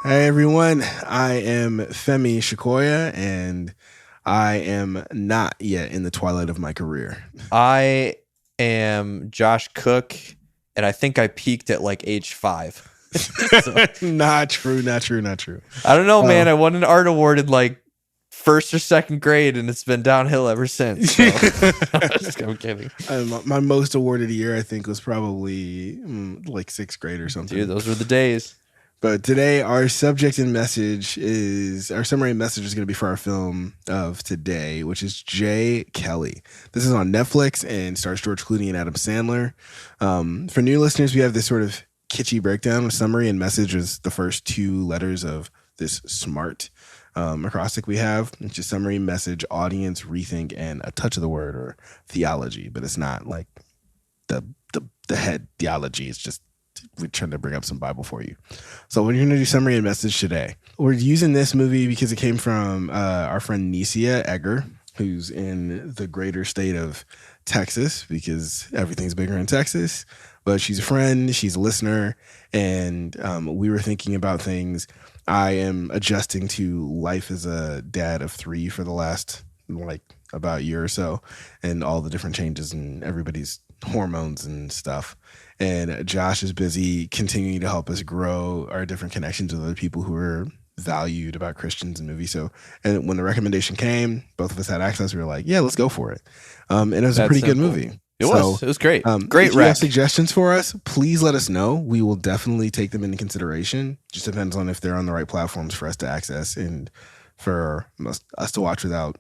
Hey everyone, I am Femi Shikoya, and I am not yet in the twilight of my career. I am Josh Cook, and I think I peaked at like age 5. So, Not true, not true, not true. I don't know, man. I won an art award in like first or second grade, and it's been downhill ever since. So. I'm kidding. My most awarded year, I think, was probably like sixth grade or something. Dude, those were the days. But today, our subject and message our summary message is going to be for our film of today, which is J. Kelly. This is on Netflix and stars George Clooney and Adam Sandler. For new listeners, we have this sort of kitschy breakdown. Summary and message is the first two letters of this SMART acrostic we have. It's just summary, message, audience, rethink, and a touch of the word or theology. But it's not like the head theology. It's just we're trying to bring up some Bible for you. So we're going to do summary and message today. We're using this movie because it came from our friend Nesia Egger, who's in the greater state of Texas because everything's bigger in Texas. But she's a friend, she's a listener, and we were thinking about things. I am adjusting to life as a dad of 3 for the last about a year or so, and all the different changes in everybody's hormones and stuff. And Josh is busy continuing to help us grow our different connections with other people who are valued about Christians and movies. So, and when the recommendation came, both of us had access. We were like, yeah, let's go for it. And it was a pretty good movie. It was great. Great if you have suggestions for us, please let us know. We will definitely take them into consideration. Just depends on if they're on the right platforms for us to access and for us to watch without,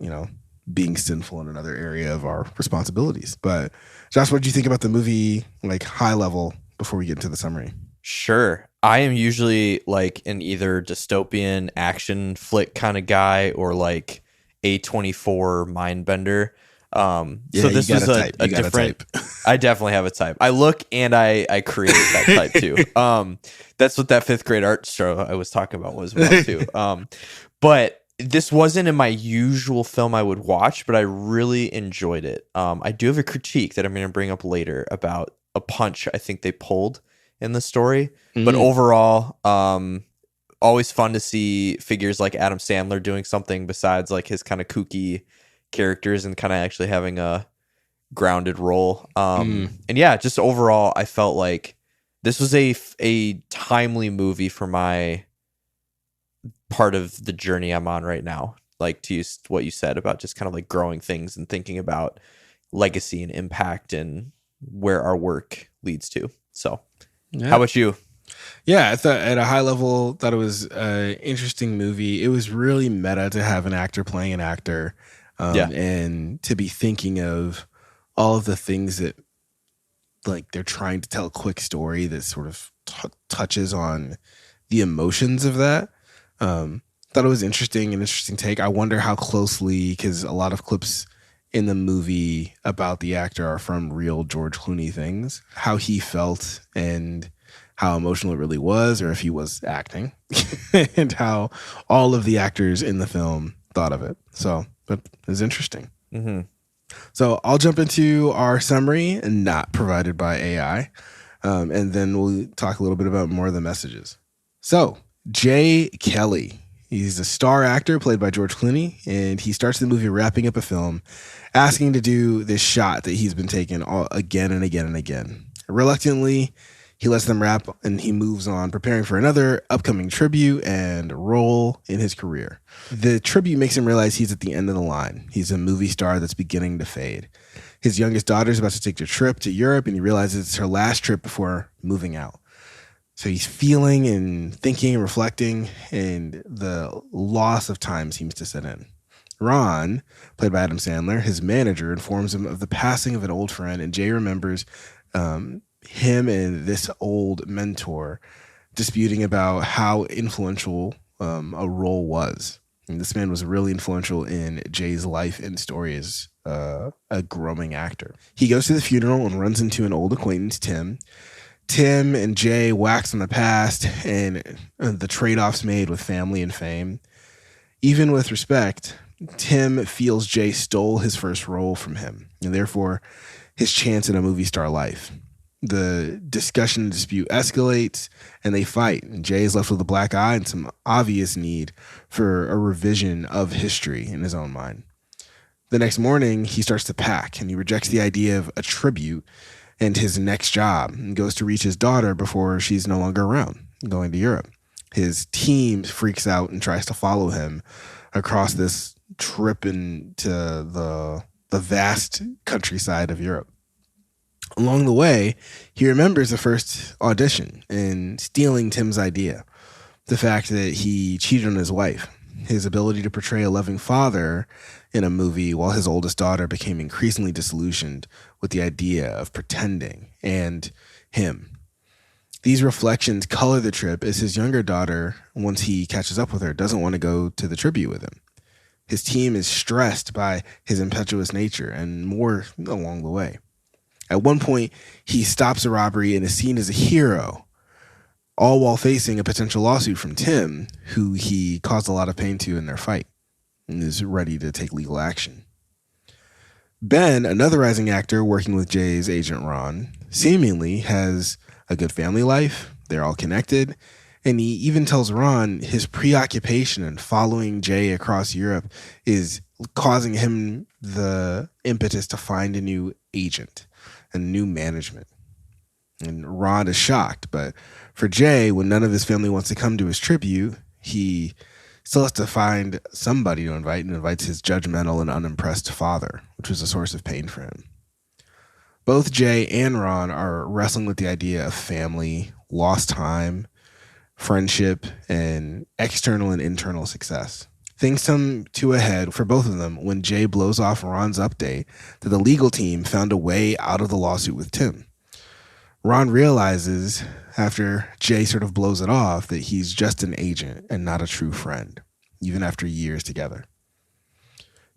being sinful in another area of our responsibilities. But Josh, what did you think about the movie, high level, before we get into the summary? Sure. I am usually an either dystopian action flick kind of guy or A24 mind bender. So this was a different. I definitely have a type. I look and I create that type too. That's what that 5th grade art show I was talking about was about too. But this wasn't in my usual film I would watch, but I really enjoyed it. I do have a critique that I'm going to bring up later about a punch I think they pulled in the story. Mm-hmm. But overall, always fun to see figures like Adam Sandler doing something besides his kind of kooky characters and kind of actually having a grounded role. And yeah, just overall, I felt like this was a timely movie for my part of the journey I'm on right now, to use what you said about just kind of growing things and thinking about legacy and impact and where our work leads to. So How about you? Yeah, I thought at a high level that it was an interesting movie. It was really meta to have an actor playing an actor, and to be thinking of all of the things that they're trying to tell a quick story that sort of touches on the emotions of that. Thought it was an interesting take. I wonder how closely, because a lot of clips in the movie about the actor are from real George Clooney things, how he felt and how emotional it really was, or if he was acting, and how all of the actors in the film thought of it. So, but it was interesting. Mm-hmm. So I'll jump into our summary, not provided by AI, and then we'll talk a little bit about more of the messages. So, J. Kelly. He's a star actor played by George Clooney, and he starts the movie wrapping up a film, asking to do this shot that he's been taking again and again and again. Reluctantly, he lets them wrap, and he moves on, preparing for another upcoming tribute and role in his career. The tribute makes him realize he's at the end of the line. He's a movie star that's beginning to fade. His youngest daughter's about to take a trip to Europe, and he realizes it's her last trip before moving out. So he's feeling and thinking and reflecting, and the loss of time seems to set in. Ron, played by Adam Sandler, his manager, informs him of the passing of an old friend, and Jay remembers him and this old mentor disputing about how influential a role was. And this man was really influential in Jay's life and story as a growing actor. He goes to the funeral and runs into an old acquaintance, Tim. Tim and Jay wax on the past and the trade-offs made with family and fame. Even with respect, Tim feels Jay stole his first role from him, and therefore his chance at a movie star life. The discussion and dispute escalates, and they fight. And Jay is left with a black eye and some obvious need for a revision of history in his own mind. The next morning, he starts to pack, and he rejects the idea of a tribute and his next job, and goes to reach his daughter before she's no longer around, going to Europe. His team freaks out and tries to follow him across this trip into the vast countryside of Europe. Along the way, he remembers the first audition and stealing Tim's idea. The fact that he cheated on his wife, his ability to portray a loving father in a movie while his oldest daughter became increasingly disillusioned with the idea of pretending, and him. These reflections color the trip as his younger daughter, once he catches up with her, doesn't want to go to the tribute with him. His team is stressed by his impetuous nature and more along the way. At one point, he stops a robbery and is seen as a hero, all while facing a potential lawsuit from Tim, who he caused a lot of pain to in their fight, and is ready to take legal action. Ben, another rising actor working with Jay's agent Ron, seemingly has a good family life. They're all connected. And he even tells Ron his preoccupation in following Jay across Europe is causing him the impetus to find a new agent and new management. And Ron is shocked. But for Jay, when none of his family wants to come to his tribute, he still has to find somebody to invite, and invites his judgmental and unimpressed father, which was a source of pain for him. Both Jay and Ron are wrestling with the idea of family, lost time, friendship, and external and internal success. Things come to a head for both of them when Jay blows off Ron's update that the legal team found a way out of the lawsuit with Tim. Ron realizes, after Jay sort of blows it off, that he's just an agent and not a true friend, even after years together.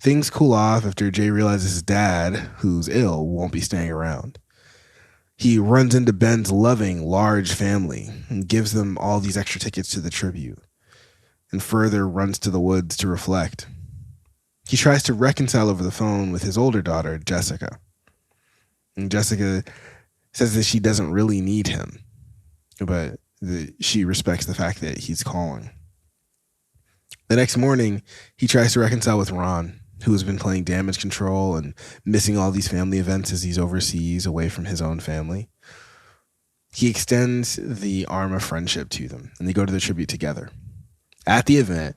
Things cool off after Jay realizes his dad, who's ill, won't be staying around. He runs into Ben's loving, large family and gives them all these extra tickets to the tribute, and further runs to the woods to reflect. He tries to reconcile over the phone with his older daughter, Jessica. And Jessica says that she doesn't really need him, but she respects the fact that he's calling. The next morning, he tries to reconcile with Ron, who has been playing damage control and missing all these family events as he's overseas away from his own family. He extends the arm of friendship to them, and they go to the tribute together. At the event,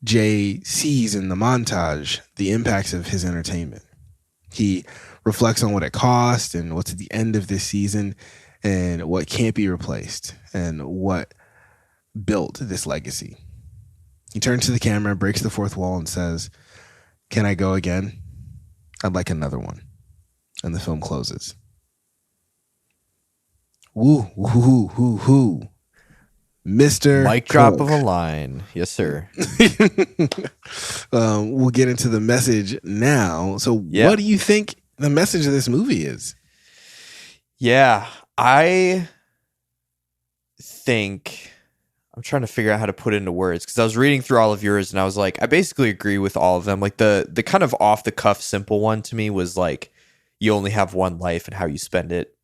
Jay sees in the montage the impacts of his entertainment. He reflects on what it cost and what's at the end of this season and what can't be replaced and what built this legacy. He turns to the camera, breaks the fourth wall, and says, "Can I go again? I'd like another one." And the film closes. Woo, woo, woo, woo. Mr. Mic drop of a line. Yes, sir. We'll get into the message now. So what do you think the message of this movie is? Yeah, I think I'm trying to figure out how to put it into words, because I was reading through all of yours and I was like, I basically agree with all of them. Like the kind of off the cuff simple one to me was like, you only have one life, and how you spend it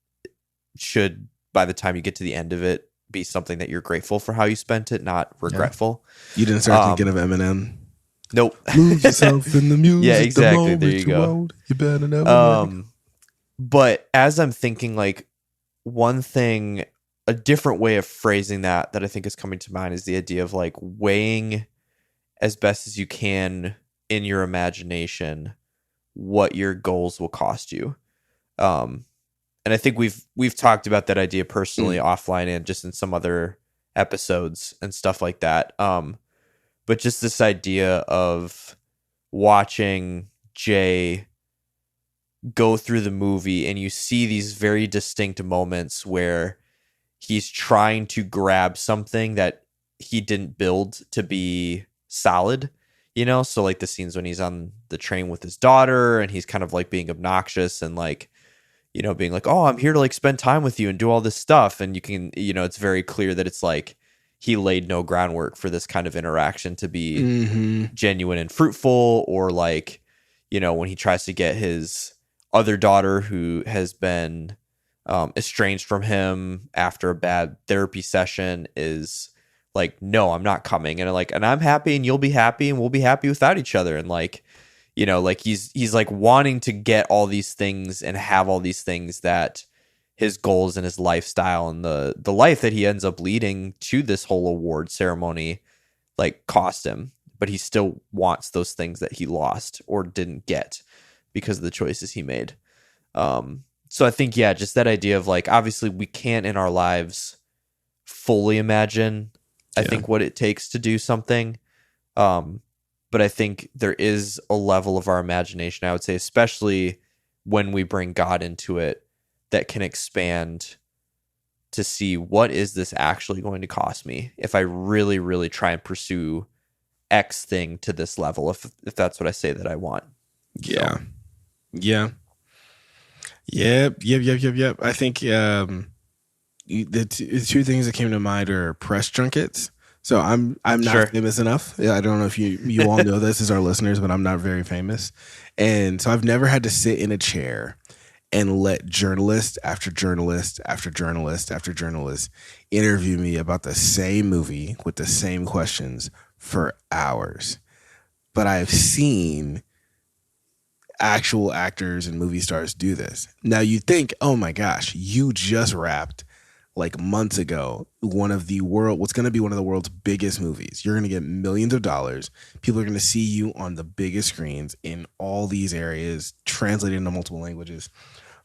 should, by the time you get to the end of it, be something that you're grateful for how you spent it, not regretful. You didn't start thinking of Eminem? Nope. Lose yourself in the music. Yeah, exactly. There you go. You better never. But as I'm thinking, like, one thing, a different way of phrasing that I think is coming to mind is the idea of like weighing as best as you can in your imagination what your goals will cost you. And I think we've talked about that idea personally offline and just in some other episodes and stuff like that. But just this idea of watching Jay go through the movie and you see these very distinct moments where he's trying to grab something that he didn't build to be solid, you know? So like the scenes when he's on the train with his daughter and he's kind of like being obnoxious and like, you know, being like, oh, I'm here to like spend time with you and do all this stuff. And you can, you know, it's very clear that it's like he laid no groundwork for this kind of interaction to be genuine and fruitful. Or like, you know, when he tries to get his other daughter who has been estranged from him after a bad therapy session is like, no, I'm not coming. And I'm happy and you'll be happy and we'll be happy without each other. And like, you know, like he's like wanting to get all these things and have all these things that his goals and his lifestyle and the life that he ends up leading to this whole award ceremony like cost him, but he still wants those things that he lost or didn't get because of the choices he made. So I think, yeah, just that idea of like, obviously we can't in our lives fully imagine, I think, what it takes to do something. But I think there is a level of our imagination, I would say, especially when we bring God into it, that can expand to see what is this actually going to cost me if I really, really try and pursue X thing to this level, if that's what I say that I want. Yeah. So. Yeah. Yep. I think the two things that came to mind are press junkets. So I'm not famous enough. I don't know if you all know this as our listeners, but I'm not very famous. And so I've never had to sit in a chair and let journalist after journalist after journalist after journalist interview me about the same movie with the same questions for hours. But I've seen actual actors and movie stars do this. Now you think, oh my gosh, you just wrapped like months ago what's going to be one of the world's biggest movies. You're going to get millions of dollars. People are going to see you on the biggest screens in all these areas, translated into multiple languages.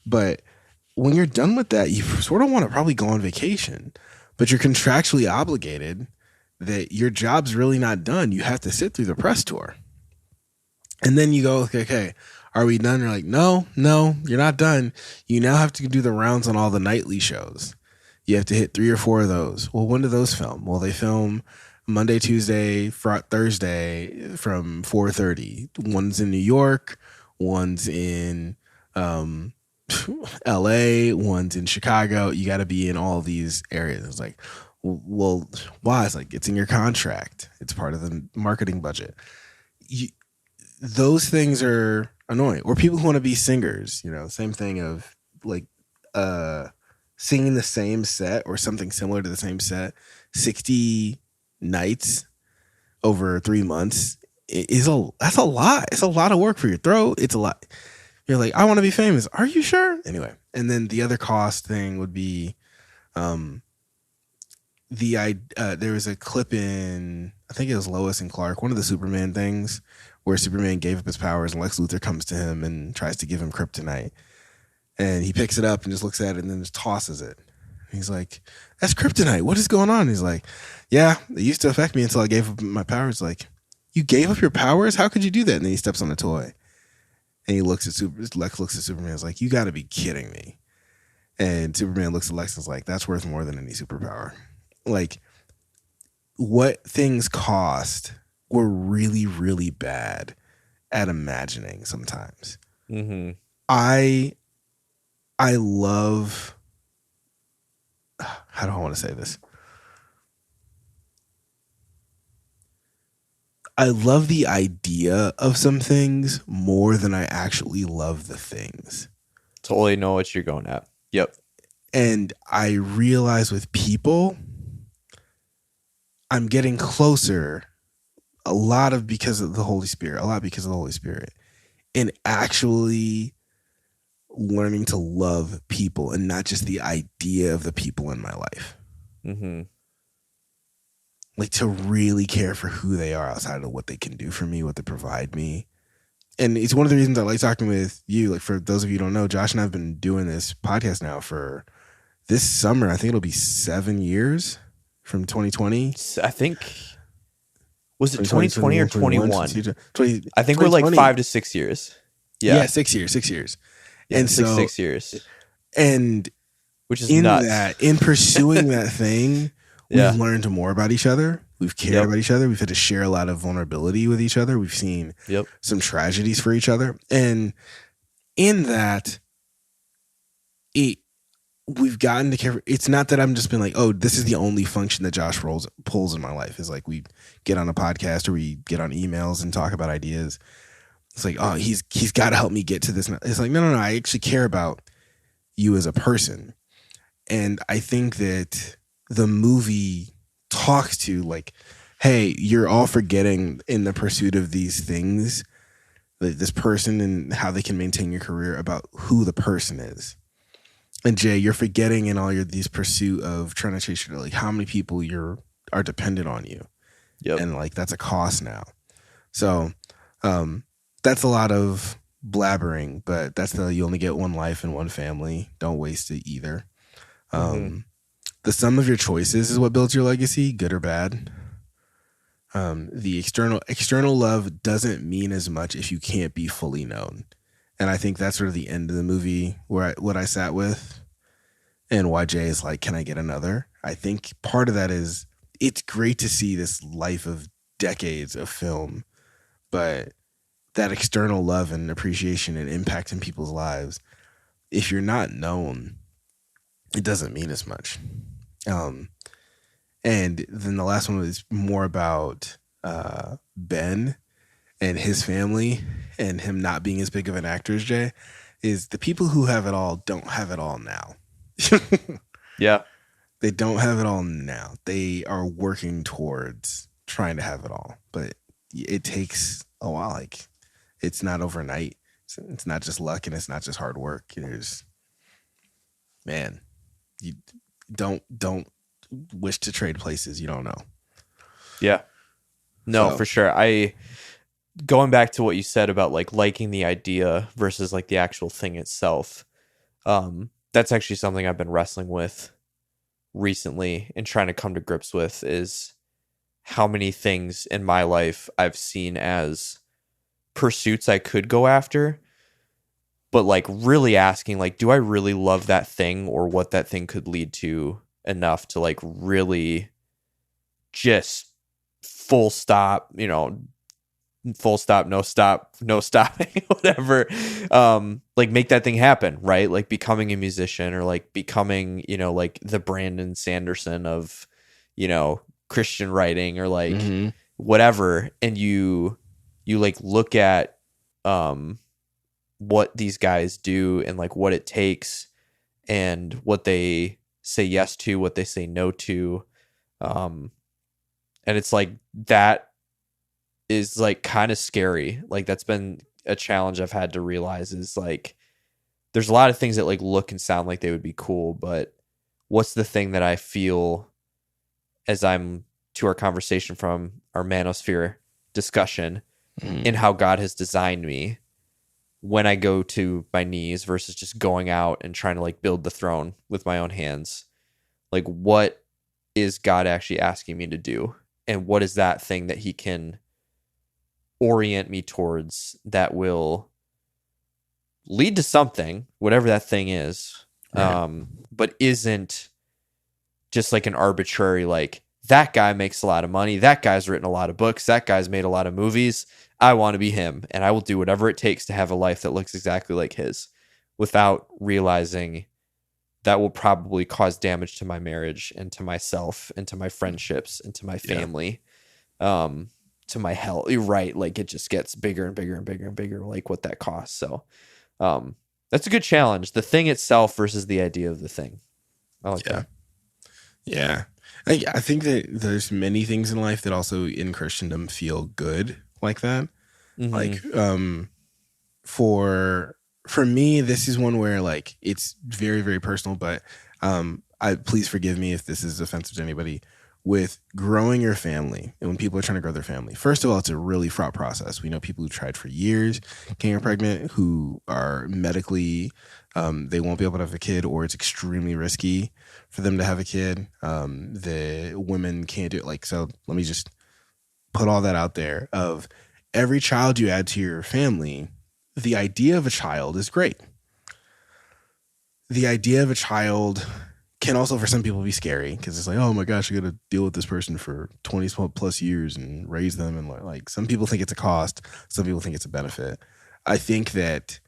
But when you're done with that, you sort of want to probably go on vacation, but you're contractually obligated that your job's really not done. You have to sit through the press tour. And then you go, okay, are we done? You're like, no, you're not done. You now have to do the rounds on all the nightly shows. You have to hit 3 or 4 of those. Well, when do those film? Well, they film Monday, Tuesday, Thursday from 4:30. One's in New York, one's in LA, one's in Chicago. You got to be in all these areas. It's like, well, why? It's like, it's in your contract. It's part of the marketing budget. Those things are annoying. Or people who want to be singers, same thing of like singing the same set or something similar to the same set 60 nights over 3 months that's a lot. It's a lot of work for your throat. It's a lot. You're like, I want to be famous. Are you sure? Anyway, and then the other cost thing would be there was a clip in, I think it was Lois and Clark, one of the Superman things, where Superman gave up his powers and Lex Luthor comes to him and tries to give him kryptonite. And he picks it up and just looks at it and then just tosses it. He's like, that's kryptonite. What is going on? He's like, yeah, it used to affect me until I gave up my powers. Like, you gave up your powers? How could you do that? And then he steps on a toy. And he looks at Lex looks at Superman and is like, you got to be kidding me. And Superman looks at Lex and is like, that's worth more than any superpower. Like, what things cost, we're really, really bad at imagining sometimes. Mm-hmm. I love, how do I want to say this? I love the idea of some things more than I actually love the things. Totally know what you're going at. Yep. And I realize with people, I'm getting closer a lot because of the Holy Spirit, and actually learning to love people and not just the idea of the people in my life. Mm-hmm. Like, to really care for who they are outside of what they can do for me, what they provide me. And it's one of the reasons I like talking with you. Like, for those of you who don't know, Josh and I have been doing this podcast now for this summer. I think it'll be 7 years from 2020. I think, was it 2020 or 21? I think we're like 5 to 6 years. Yeah, 6 years. Yeah, and so 6 years. And which is nuts. In pursuing that thing, we've learned more about each other. We've cared about each other. We've had to share a lot of vulnerability with each other. We've seen some tragedies for each other. And in that, we've gotten to care. It's not that I'm just been like, oh, this is the only function that Josh pulls in my life, is like we get on a podcast or we get on emails and talk about ideas. It's like, oh, he's got to help me get to this. It's like, no. I actually care about you as a person. And I think that the movie talks to like, hey, you're all forgetting in the pursuit of these things, this person and how they can maintain your career, about who the person is. And Jay, you're forgetting in all these pursuit of trying to chase your, like, how many people are dependent on you. Yep. And like, that's a cost now. So that's a lot of blabbering, but you only get one life and one family. Don't waste it either. The sum of your choices is what builds your legacy, good or bad. The external love doesn't mean as much if you can't be fully known. And I think that's sort of the end of the movie what I sat with, and why Jay is like, can I get another? I think part of that is it's great to see this life of decades of film, but that external love and appreciation and impact in people's lives, if you're not known, it doesn't mean as much. And then the last one was more about Ben and his family and him not being as big of an actor as Jay. Is the people who have it all don't have it all now. Yeah. They don't have it all now. They are working towards trying to have it all. But it takes a while. Like, it's not overnight. It's not just luck, and it's not just hard work. You don't wish to trade places you don't know. Yeah. No, for sure. Going back to what you said about like liking the idea versus like the actual thing itself. That's actually something I've been wrestling with recently and trying to come to grips with, is how many things in my life I've seen as pursuits I could go after, but like really asking, like, do I really love that thing or what that thing could lead to enough to like really just full stop, full stop, no stopping, whatever. Like make that thing happen, right? Like becoming a musician, or like becoming, like the Brandon Sanderson of, Christian writing, or like whatever. And you like look at what these guys do and like what it takes and what they say yes to, what they say no to. And it's like, that is like kind of scary. Like that's been a challenge I've had to realize, is like, there's a lot of things that like look and sound like they would be cool, but what's the thing that I feel, as I'm to our conversation from our manosphere discussion, in how God has designed me, when I go to my knees versus just going out and trying to like build the throne with my own hands. Like, what is God actually asking me to do? And what is that thing that he can orient me towards that will lead to something, whatever that thing is, right. But isn't just like an arbitrary, like, that guy makes a lot of money, that guy's written a lot of books, that guy's made a lot of movies, I want to be him, and I will do whatever it takes to have a life that looks exactly like his, without realizing that will probably cause damage to my marriage and to myself and to my friendships and to my family, to my health. You're right. Like, it just gets bigger and bigger and bigger and bigger, like what that costs. So that's a good challenge. The thing itself versus the idea of the thing. I like that. Yeah. I think that there's many things in life that also in Christendom feel good like that. Like, for me, this is one where like it's very, very personal, but please forgive me if this is offensive to anybody. With growing your family, and when people are trying to grow their family, first of all, it's a really fraught process. We know people who tried for years, can't get pregnant, who are medically, they won't be able to have a kid, or it's extremely risky for them to have a kid. The women can't do it. Like, so let me just put all that out there. Of every child you add to your family, the idea of a child is great. The idea of a child can also, for some people, be scary, because it's like, oh my gosh, you got to deal with this person for 20 plus years and raise them. And like, some people think it's a cost, some people think it's a benefit. I think that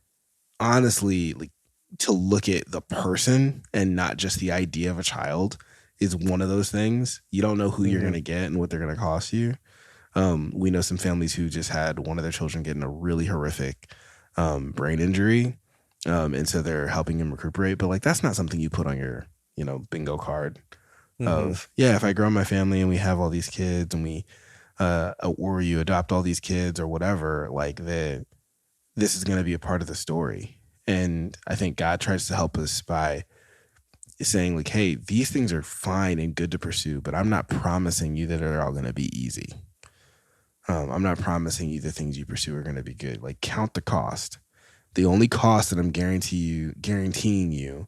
honestly, like, to look at the person and not just the idea of a child is one of those things. You don't know who you're going to get and what they're going to cost you. We know some families who just had one of their children getting a really horrific brain injury, And so they're helping him recuperate. But like, that's not something you put on your, bingo card of, if I grow my family and we have all these kids and we, or you adopt all these kids or whatever, like this is going to be a part of the story. And I think God tries to help us by saying like, hey, these things are fine and good to pursue, but I'm not promising you that they're all going to be easy. I'm not promising you the things you pursue are going to be good. Like, count the cost. The only cost that I'm guaranteeing you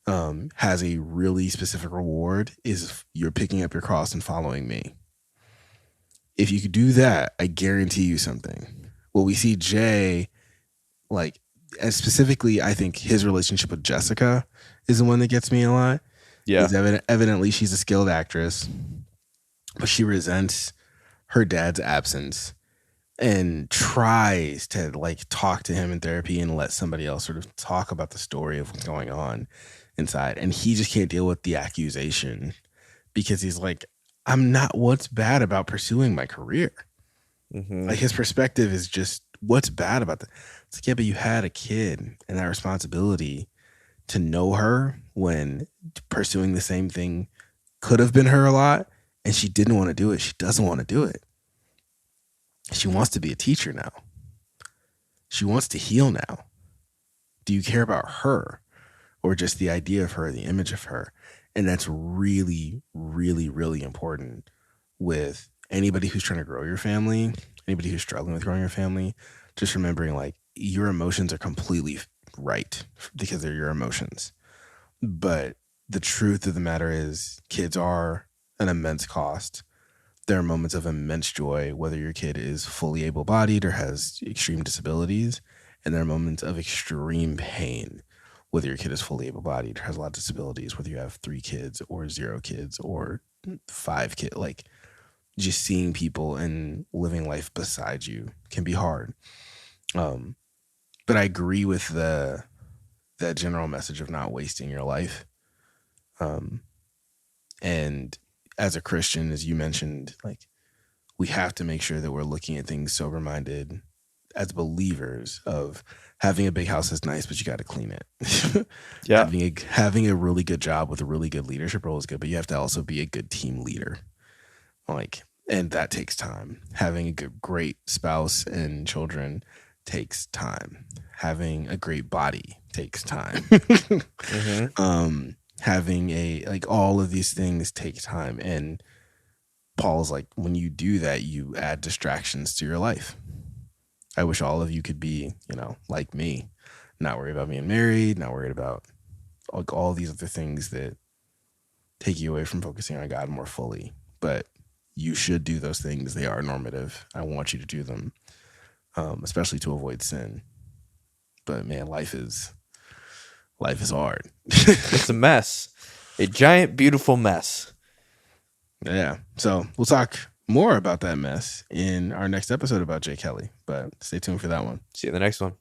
has a really specific reward is you're picking up your cross and following me. If you could do that, I guarantee you something. Well, we see Jay, like, and specifically, I think his relationship with Jessica is the one that gets me a lot. Yeah. Evidently, she's a skilled actress, but she resents her dad's absence and tries to like talk to him in therapy and let somebody else sort of talk about the story of what's going on inside. And he just can't deal with the accusation because he's like, I'm not, what's bad about pursuing my career? Like, his perspective is just, what's bad about that? It's like, yeah, but you had a kid and that responsibility to know her when pursuing the same thing could have been her a lot. And she didn't want to do it. She doesn't want to do it. She wants to be a teacher now. She wants to heal now. Do you care about her or just the idea of her, the image of her? And that's really, really, really important with anybody who's trying to grow your family, anybody who's struggling with growing your family, just remembering like your emotions are completely right because they're your emotions. But the truth of the matter is kids are an immense cost. There are moments of immense joy, whether your kid is fully able-bodied or has extreme disabilities. And there are moments of extreme pain, whether your kid is fully able-bodied or has a lot of disabilities, whether you have 3 kids or 0 kids or 5 kids. Like, just seeing people and living life beside you can be hard. But I agree with that general message of not wasting your life. And as a Christian, as you mentioned, like, we have to make sure that we're looking at things sober-minded as believers of having a big house is nice, but you got to clean it. Yeah. Having a really good job with a really good leadership role is good, but you have to also be a good team leader. Like, and that takes time. Having a great spouse and children takes time. Having a great body takes time. Having all of these things take time. And Paul's like, when you do that, you add distractions to your life. I wish all of you could be, like me, not worried about being married, not worried about like all these other things that take you away from focusing on God more fully. But you should do those things. They are normative. I want you to do them, especially to avoid sin. But man, life is hard. It's a mess. A giant, beautiful mess. Yeah. So we'll talk more about that mess in our next episode about Jay Kelly, but stay tuned for that one. See you in the next one.